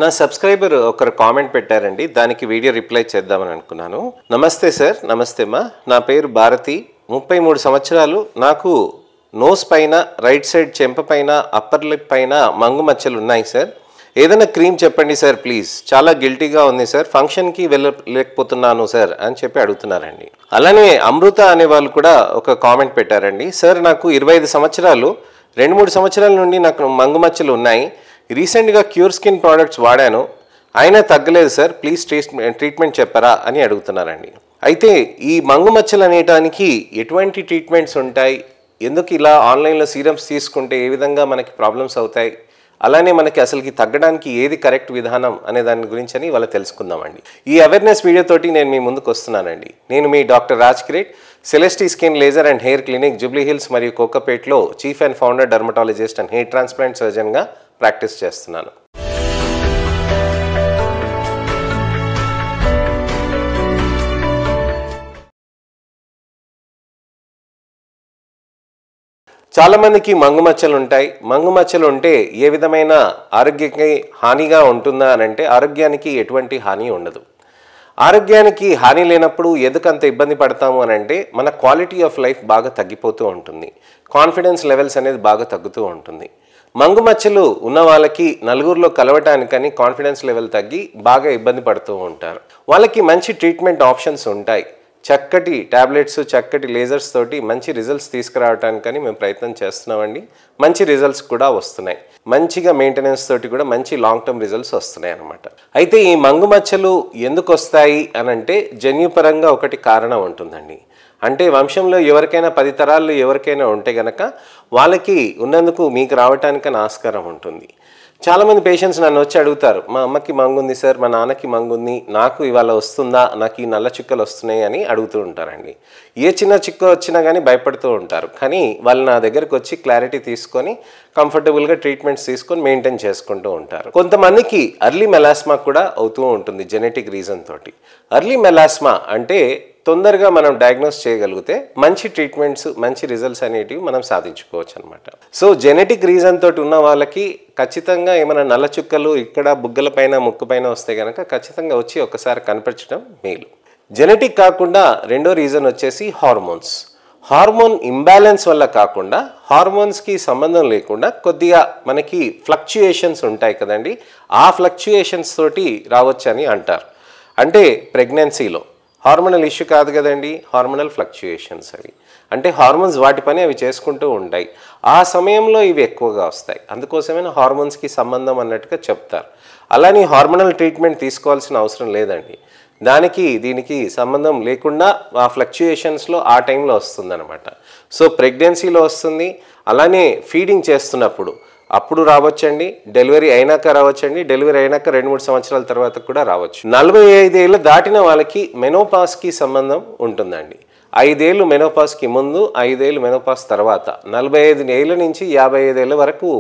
నా సబ్స్క్రైబర్ ఒకరు కామెంట్ పెట్టారండి, దానికి వీడియో రిప్లై చేద్దామని అనుకున్నాను. నమస్తే సార్. నమస్తే మా, నా పేరు భారతి, 33 సంవత్సరాలు. నాకు నోస్ పైన, రైట్ సైడ్ చెంప పైన, అప్పర్ లిప్ పైన మంగు మచ్చలు ఉన్నాయి సార్. ఏదైనా క్రీమ్ చెప్పండి సార్ ప్లీజ్. చాలా గిల్టీగా ఉంది సార్, ఫంక్షన్కి వెళ్ళలేకపోతున్నాను సార్ అని చెప్పి అడుగుతున్నారండి. అలానే అమృత అనే వాళ్ళు కూడా ఒక కామెంట్ పెట్టారండి. సార్ నాకు 25 సంవత్సరాలు, 2-3 సంవత్సరాల నుండి నాకు మంగు మచ్చలు ఉన్నాయి. రీసెంట్గా క్యూర్ స్కిన్ ప్రోడక్ట్స్ వాడాను, అయినా తగ్గలేదు సార్, ప్లీజ్ ట్రీట్మెంట్ చెప్పరా అని అడుగుతున్నారండి. అయితే ఈ మంగు మచ్చలు అనేటానికి ఎటువంటి ట్రీట్మెంట్స్ ఉంటాయి, ఎందుకు ఇలా ఆన్లైన్లో సీరమ్స్ తీసుకుంటే ఏ విధంగా మనకి ప్రాబ్లమ్స్ అవుతాయి, అలానే మనకి అసలుకి తగ్గడానికి ఏది కరెక్ట్ విధానం అనే దాని గురించి అని వాళ్ళు తెలుసుకుందామండి. ఈ అవేర్నెస్ వీడియోతోటి నేను మీ ముందుకు వస్తున్నానండి. నేను మీ doctor Raj Kireet, సెలెస్టీ skin laser and hair clinic, Jubilee Hills మరియు కోకాపేట్లో chief and founder dermatologist and hair transplant సర్జన్గా ప్రాక్టీస్ చేస్తున్నాను. చాలామందికి మంగు మచ్చలు ఉంటాయి. మంగు మచ్చలు ఉంటే ఏ విధమైన ఆరోగ్యానికి హానిగా ఉంటుందా అని అంటే, ఆరోగ్యానికి ఎటువంటి హాని ఉండదు. ఆరోగ్యానికి హాని లేనప్పుడు ఎందుకంత ఇబ్బంది పడతాము అని అంటే, మన క్వాలిటీ ఆఫ్ లైఫ్ బాగా తగ్గిపోతూ ఉంటుంది, కాన్ఫిడెన్స్ లెవెల్స్ అనేది బాగా తగ్గుతూ ఉంటుంది. మంగు మచ్చలు ఉన్న వాళ్ళకి నలుగురిలో కలవటానికని కాన్ఫిడెన్స్ లెవెల్ తగ్గి బాగా ఇబ్బంది పడుతూ ఉంటారు. వాళ్ళకి మంచి ట్రీట్మెంట్ ఆప్షన్స్ ఉంటాయి. చక్కటి ట్యాబ్లెట్స్, చక్కటి లేజర్స్ తోటి మంచి రిజల్ట్స్ తీసుకురావడానికని మేము ప్రయత్నం చేస్తున్నామండి. మంచి రిజల్ట్స్ కూడా వస్తున్నాయి. మంచిగా మెయింటెనెన్స్ తోటి కూడా మంచి లాంగ్ టర్మ్ రిజల్ట్స్ వస్తున్నాయి అన్నమాట. అయితే ఈ మంగు మచ్చలు ఎందుకు వస్తాయి అని అంటే, జన్యుపరంగా ఒకటి కారణం ఉంటుందండి. అంటే వంశంలో ఎవరికైనా 10 తరాలు ఎవరికైనా ఉంటే గనక వాళ్ళకి ఉన్నందుకు మీకు రావటానికి ఆస్కారం ఉంటుంది. చాలామంది పేషెంట్స్ నన్ను వచ్చి అడుగుతారు, మా అమ్మకి మంగుంది సార్, మా నాన్నకి మంగుంది, నాకు ఇవాళ వస్తుందా, నాకు ఈ నల్ల చుక్కలు వస్తున్నాయి అని అడుగుతూ ఉంటారండి. ఏ చిన్న చుక్క వచ్చినా కానీ భయపడుతూ ఉంటారు. కానీ వాళ్ళు నా దగ్గరకు వచ్చి క్లారిటీ తీసుకొని కంఫర్టబుల్గా ట్రీట్మెంట్స్ తీసుకొని మెయింటైన్ చేసుకుంటూ ఉంటారు. కొంతమందికి అర్లీ మెలాస్మా కూడా అవుతూ ఉంటుంది జెనెటిక్ రీజన్ తోటి. అర్లీ మెలాస్మా అంటే తొందరగా మనం డయాగ్నోస్ చేయగలిగితే మంచి ట్రీట్మెంట్స్, మంచి రిజల్ట్స్ అనేటివి మనం సాధించుకోవచ్చు అనమాట. సో జెనెటిక్ రీజన్ తోటి ఉన్న వాళ్ళకి ఖచ్చితంగా ఏమైనా నల్ల చుక్కలు ఇక్కడ బుగ్గల పైన, ముక్కు పైన వస్తే కనుక ఖచ్చితంగా వచ్చి ఒకసారి కనిపించడం మేలు. జెనెటిక్ కాకుండా రెండో రీజన్ వచ్చేసి హార్మోన్స్. హార్మోన్ ఇంబ్యాలెన్స్ వల్ల కాకుండా, హార్మోన్స్కి సంబంధం లేకుండా కొద్దిగా మనకి ఫ్లక్చుయేషన్స్ ఉంటాయి కదండి, ఆ ఫ్లక్చుయేషన్స్ తోటి రావచ్చని అంటారు. అంటే ప్రెగ్నెన్సీలో హార్మోనల్ ఇష్యూ కాదు కదండి, హార్మోనల్ ఫ్లక్చుయేషన్స్ అవి. అంటే హార్మోన్స్ వాటి పని అవి చేసుకుంటూ ఉంటాయి, ఆ సమయంలో ఇవి ఎక్కువగా వస్తాయి. అందుకోసమే హార్మోన్స్కి సంబంధం అన్నట్టుగా చెప్తారు. అలానే హార్మోనల్ ట్రీట్మెంట్ తీసుకోవాల్సిన అవసరం లేదండి. దానికి దీనికి సంబంధం లేకుండా ఆ ఫ్లక్చుయేషన్స్లో ఆ టైంలో వస్తుందన్నమాట. సో ప్రెగ్నెన్సీలో వస్తుంది, అలానే ఫీడింగ్ చేస్తున్నప్పుడు అప్పుడు రావచ్చండి, డెలివరీ అయినాక రావచ్చండి, డెలివరీ అయినాక 2-3 సంవత్సరాల తర్వాత కూడా రావచ్చు. 45 ఏళ్ళు దాటిన వాళ్ళకి మెనోపాస్కి సంబంధం ఉంటుందండి. 5 ఏళ్ళు మెనోపాస్కి ముందు, 5 ఏళ్ళు మెనోపాస్ తర్వాత, 45 ఏళ్ళ నుంచి 55 ఏళ్ళ వరకు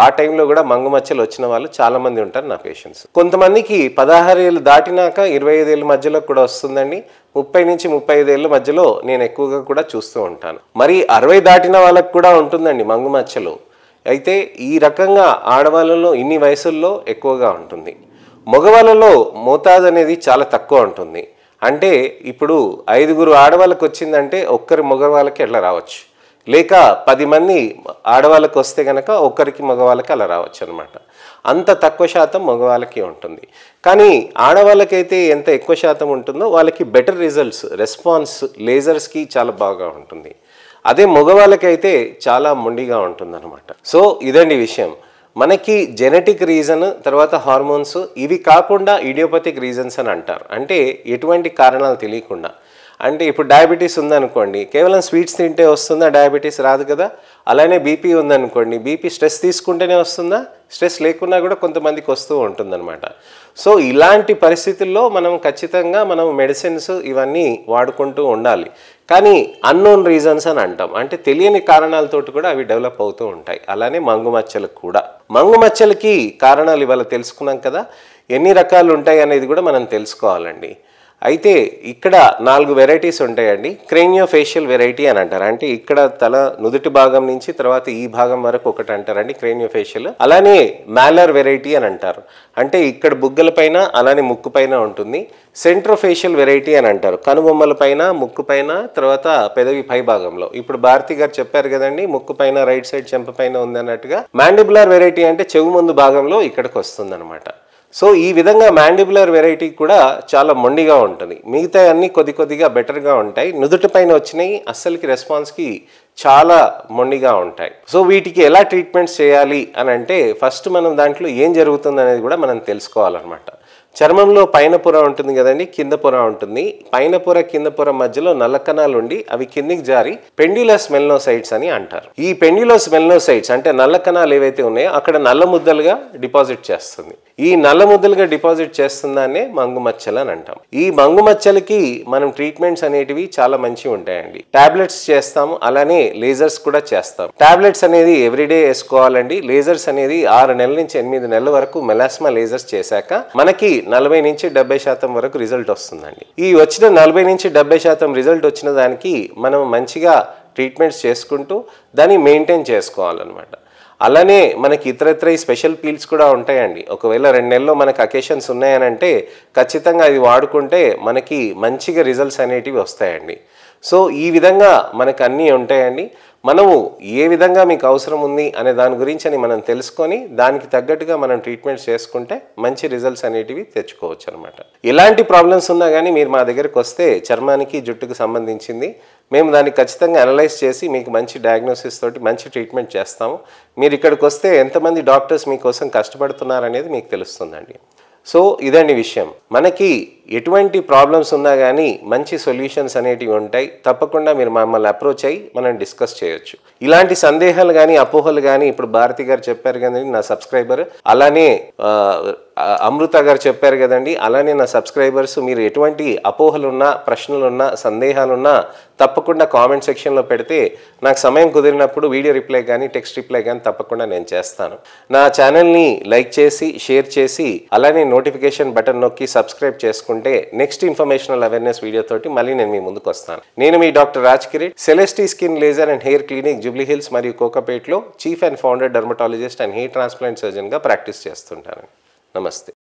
ఆ టైంలో కూడా మంగు మచ్చలు వచ్చిన వాళ్ళు చాలామంది ఉంటారు నా పేషెంట్స్. కొంతమందికి 16 ఏళ్ళు దాటినాక 25 ఏళ్ళ మధ్యలో కూడా వస్తుందండి. 30 నుంచి 35 ఏళ్ళ మధ్యలో నేను ఎక్కువగా కూడా చూస్తూ ఉంటాను. మరి 60 దాటిన వాళ్ళకు కూడా ఉంటుందండి మంగు మచ్చలు. అయితే ఈ రకంగా ఆడవాళ్ళలో ఇన్ని వయసుల్లో ఎక్కువగా ఉంటుంది. మగవాళ్ళలో మోతాదు అనేది చాలా తక్కువ ఉంటుంది. అంటే ఇప్పుడు 5 ఆడవాళ్ళకి వచ్చిందంటే ఒక్కరి మగవాళ్ళకి అట్లా రావచ్చు, లేక 10 మంది ఆడవాళ్ళకి వస్తే కనుక ఒక్కరికి మగవాళ్ళకి అలా రావచ్చు అనమాట. అంత తక్కువ శాతం మగవాళ్ళకి ఉంటుంది. కానీ ఆడవాళ్ళకైతే ఎంత ఎక్కువ శాతం ఉంటుందో వాళ్ళకి బెటర్ రిజల్ట్స్, రెస్పాన్స్ లేజర్స్కి చాలా బాగా ఉంటుంది. అదే మగవాళ్ళకైతే చాలా మొండిగా ఉంటుందన్నమాట. సో ఇదండి విషయం. మనకి జెనెటిక్ రీజన్, తర్వాత హార్మోన్స్, ఇవి కాకుండా ఇడియోపతిక్ రీజన్స్ అని అంటారు. అంటే ఎటువంటి కారణాలు తెలియకుండా, అంటే ఇప్పుడు డయాబెటీస్ ఉందనుకోండి, కేవలం స్వీట్స్ తింటే వస్తుందా, డయాబెటీస్ రాదు కదా. అలానే బీపీ ఉందనుకోండి, బీపీ స్ట్రెస్ తీసుకుంటేనే వస్తుందా, స్ట్రెస్ లేకున్నా కూడా కొంతమందికి వస్తూ ఉంటుందన్నమాట. సో ఇలాంటి పరిస్థితుల్లో మనం ఖచ్చితంగా మెడిసిన్స్ ఇవన్నీ వాడుకుంటూ ఉండాలి. కానీ అన్నోన్ రీజన్స్ అని అంటాం, అంటే తెలియని కారణాలతోటి కూడా అవి డెవలప్ అవుతూ ఉంటాయి. అలానే మంగు మచ్చలకు కూడా. మంగు మచ్చలకి కారణాలు ఇవాళ తెలుసుకున్నాం కదా, ఎన్ని రకాలు ఉంటాయి అనేది కూడా మనం తెలుసుకోవాలండి. అయితే ఇక్కడ 4 వెరైటీస్ ఉంటాయండి. క్రేనియోఫేషియల్ వెరైటీ అని అంటారు. అంటే ఇక్కడ తల నుదుటి భాగం నుంచి తర్వాత ఈ భాగం వరకు ఒకటి అంటారండి క్రేనియోఫేషియల్. అలానే మ్యాలర్ వెరైటీ అని అంటారు. అంటే ఇక్కడ బుగ్గల పైన అలానే ముక్కు పైన ఉంటుంది. సెంట్రోఫేషియల్ వెరైటీ అని అంటారు. కనుబొమ్మల పైన, ముక్కు పైన, తర్వాత పెదవి పై భాగంలో. ఇప్పుడు భారతి గారు చెప్పారు కదండి, ముక్కు పైన రైట్ సైడ్ చెంప పైన ఉంది అన్నట్టుగా. మాండిబులర్ వెరైటీ అంటే చెవు ముందు భాగంలో ఇక్కడికి వస్తుంది అనమాట. సో ఈ విధంగా మాండిబులర్ వెరైటీ కూడా చాలా మొండిగా ఉంటుంది. మిగతా అన్ని కొద్దిగా బెటర్గా ఉంటాయి. నుదుటి పైన వచ్చినాయి అస్సలకి రెస్పాన్స్కి చాలా మొండిగా ఉంటాయి. సో వీటికి ఎలా ట్రీట్మెంట్స్ చేయాలి అని అంటే ఫస్ట్ మనం దాంట్లో ఏం జరుగుతుంది అనేది కూడా మనం తెలుసుకోవాలన్నమాట. చర్మంలో పైన పొర ఉంటుంది కదండి, కింద పొర ఉంటుంది. పైన పొర కింద పొర మధ్యలో నల్ల కణాలు ఉండి అవి కిందికి జారి పెండ్యులస్ మెలనోసైట్స్ అని అంటారు. ఈ పెండ్యులస్ మెలనోసైట్స్ అంటే నల్ల కణాలు ఏవైతే ఉన్నాయో అక్కడ నల్ల ముద్దలుగా డిపాజిట్ చేస్తుంది. ఈ నల్ల ముద్దలుగా డిపాజిట్ చేస్తుందాన్నే మంగు మచ్చలు అని అంటాం. ఈ మంగు మచ్చలకి మనం ట్రీట్మెంట్స్ అనేటివి చాలా మంచిగా ఉంటాయండి. టాబ్లెట్స్ చేస్తాము, అలానే లేజర్స్ కూడా చేస్తాం. టాబ్లెట్స్ అనేది ఎవ్రీడే వేసుకోవాలండి. లేజర్స్ అనేది 6 నెలల నుంచి 8 నెలల వరకు మెలాస్మా లేజర్స్ చేశాక మనకి 40 నుంచి 70% వరకు రిజల్ట్ వస్తుందండి. ఈ వచ్చిన 40 నుంచి 70% రిజల్ట్ వచ్చిన దానికి మనం మంచిగా ట్రీట్మెంట్స్ చేసుకుంటూ దాన్ని మెయింటైన్ చేసుకోవాలన్నమాట. అలానే మనకి ఇతరత్ర స్పెషల్ పీల్స్ కూడా ఉంటాయండి. ఒకవేళ 2 నెలల్లో మనకు అకేషన్స్ ఉన్నాయనంటే ఖచ్చితంగా అది వాడుకుంటే మనకి మంచిగా రిజల్ట్స్ అనేటివి వస్తాయండి. సో ఈ విధంగా మనకు అన్నీ ఉంటాయండి. మనము ఏ విధంగా మీకు అవసరం ఉంది అనే దాని గురించి అని మనం తెలుసుకొని దానికి తగ్గట్టుగా మనం ట్రీట్మెంట్స్ చేసుకుంటే మంచి రిజల్ట్స్ అనేటివి తెచ్చుకోవచ్చు అనమాట. ఎలాంటి ప్రాబ్లమ్స్ ఉన్నా కానీ మీరు మా దగ్గరికి వస్తే చర్మానికి జుట్టుకు సంబంధించింది మేము దాన్ని ఖచ్చితంగా అనలైజ్ చేసి మీకు మంచి డయాగ్నోసిస్ తోటి మంచి ట్రీట్మెంట్ చేస్తాము. మీరు ఇక్కడికి వస్తే ఎంతమంది డాక్టర్స్ మీకోసం కష్టపడుతున్నారనేది మీకు తెలుస్తుందండి. సో ఇదండి విషయం. మనకి ఎటువంటి ప్రాబ్లమ్స్ ఉన్నా కానీ మంచి సొల్యూషన్స్ అనేటివి ఉంటాయి. తప్పకుండా మీరు మమ్మల్ని అప్రోచ్ అయ్యి మనం డిస్కస్ చేయొచ్చు. ఇలాంటి సందేహాలు కానీ అపోహలు కానీ ఇప్పుడు భారతి గారు చెప్పారు కదండి నా సబ్స్క్రైబర్, అలానే అమృత గారు చెప్పారు కదండి, అలానే నా సబ్స్క్రైబర్స్ మీరు ఎటువంటి అపోహలున్నా, ప్రశ్నలున్నా, సందేహాలున్నా తప్పకుండా కామెంట్ సెక్షన్లో పెడితే నాకు సమయం కుదిరినప్పుడు వీడియో రిప్లై కానీ టెక్స్ట్ రిప్లై కానీ తప్పకుండా నేను చేస్తాను. నా ఛానల్ని లైక్ చేసి షేర్ చేసి అలానే నోటిఫికేషన్ బటన్ నొక్కి సబ్స్క్రైబ్ చేసుకుంటే నెక్స్ట్ ఇన్ఫర్మేషనల్ అవేర్నెస్ వీడియో తోటి మళ్ళీ నేను మీ ముందుకు వస్తాను. నేను మీ doctor Raj Kireet, సెలెస్టీ skin laser and hair clinic Jubilee Hills మరియు కోకాపేట్లో chief and founder dermatologist and hair transplant సర్జన్గా ప్రాక్టీస్ చేస్తుంటాను. నమస్తే.